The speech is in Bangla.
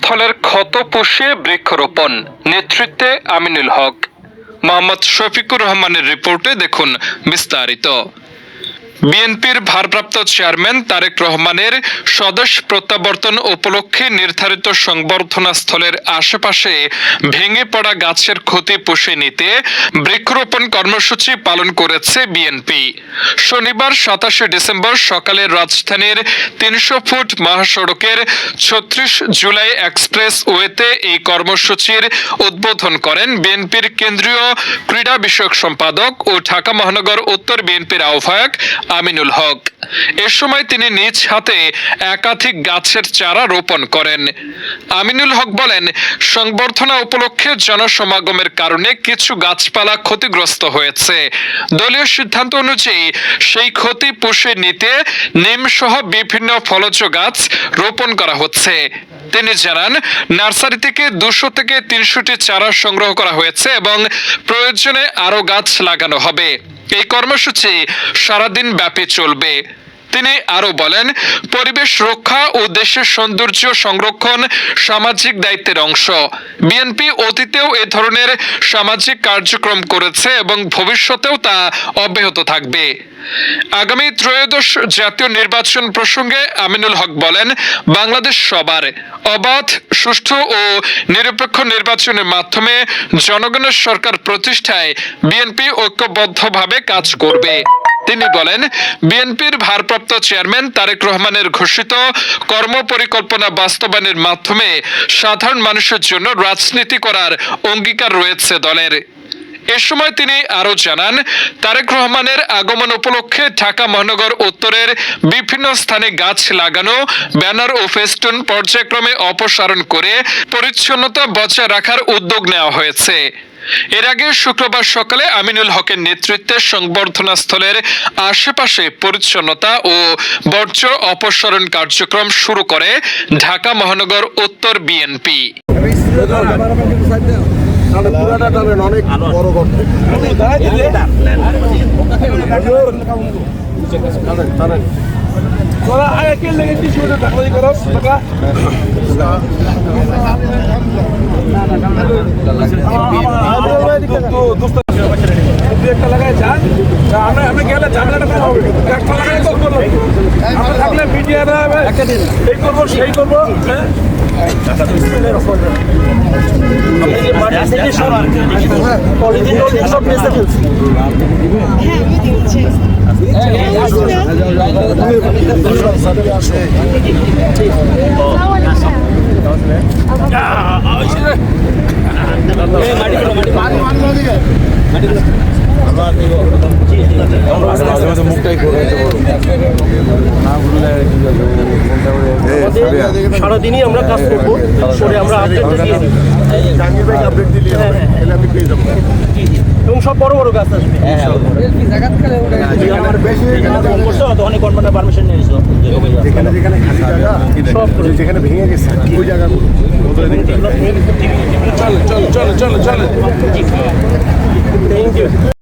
স্থলের ক্ষত পুষিয়ে বৃক্ষরোপণ, নেতৃত্বে আমিনুল হক। মোহাম্মদ শফিকুর রহমানের রিপোর্টে দেখুন বিস্তারিত। বিএনপির ভারপ্রাপ্ত চেয়ারম্যান তারেক রহমানের স্বদেশ প্রত্যাবর্তন উপলক্ষে নির্ধারিত সংবর্ধনা স্থলের আশেপাশে ভেঙে পড়া গাছের ক্ষতি পুষিয়ে নিতে বৃক্ষরোপণ কর্মসূচি পালন করেছে বিএনপি। শনিবার 27 ডিসেম্বর সকালে রাজধানীর 300 ফুট মহাসড়কের 36 জুলাই এক্সপ্রেস ওয়েতে এই কর্মসূচির উদ্বোধন করেন বিএনপির কেন্দ্রীয় ক্রীড়া বিষয়ক সম্পাদক ও ঢাকা মহানগর উত্তর বিএনপির আহ্বায়ক আমিনুল হক। এ সময় তিনি নিজ হাতে একাধিক গাছের চারা রোপণ করেন। আমিনুল হক বলেন, সংবর্ধনা উপলক্ষে জনসমাগমের কারণে কিছু গাছপালা ক্ষতিগ্রস্ত হয়েছে। দলীয় সিদ্ধান্ত অনুযায়ী সেই ক্ষতি পুষিয়ে নিতে নিমসহ বিভিন্ন ফলজ গাছ রোপণ করা হচ্ছে। তিনি জানান, নার্সারি থেকে 200 থেকে 300টি চারা সংগ্রহ করা হয়েছে এবং প্রয়োজনে আরও গাছ লাগানো হবে। এই কর্মসূচি সারাদিন ব্যাপী চলবে। তিনি আরো বলেন, পরিবেশ রক্ষা ও দেশের সৌন্দর্য সংরক্ষণ সামাজিক দায়িত্বের অংশ। বিএনপি অতীতেও এ ধরনের সামাজিক কার্যক্রম করেছে এবং ভবিষ্যতেও তা অব্যাহত থাকবে। আগামী ত্রয়োদশ জাতীয় নির্বাচন প্রসঙ্গে আমিনুল হক বলেন, বাংলাদেশ সবার, অবাধ, সুষ্ঠু ও নিরপেক্ষ নির্বাচনের মাধ্যমে জনগণের সরকার প্রতিষ্ঠায় বিএনপি ঐক্যবদ্ধভাবে কাজ করবে। তিনি বলেন, বিএনপির ভারপ্রাপ্ত চেয়ারম্যান তারেক রহমানের ঘোষিত কর্মপরিকল্পনা বাস্তবায়নের মাধ্যমে সাধারণ মানুষের জন্য রাজনীতি করার অঙ্গীকার রয়েছে দলের। এ সময় তিনি আরো জানান, তারেক রহমানের আগমন উপলক্ষে ঢাকা মহানগর উত্তরের বিভিন্ন স্থানে গাছ লাগানো, ব্যানার ও ফেস্টুন পর্যায়ক্রমে অপসারণ করে পরিচ্ছন্নতা বজায় রাখার উদ্যোগ নেওয়া হয়েছে। এর আগে শুক্রবার সকালে আমিনুল হকের নেতৃত্বে সংবর্ধনা স্থলের আশেপাশে পরিচ্ছন্নতা ও বর্জ্য অপসারণ কার্যক্রম শুরু করে ঢাকা মহানগর উত্তর বিএনপি। সারাদিনই আমরা কাজ করবো, আমরা এবং সব বড় বড় গাছ আসবে। পারমিশন নিয়ে যেখানে ভেঙে গেছে ওই জায়গাগুলো চল চল চল চল চল। Thank you.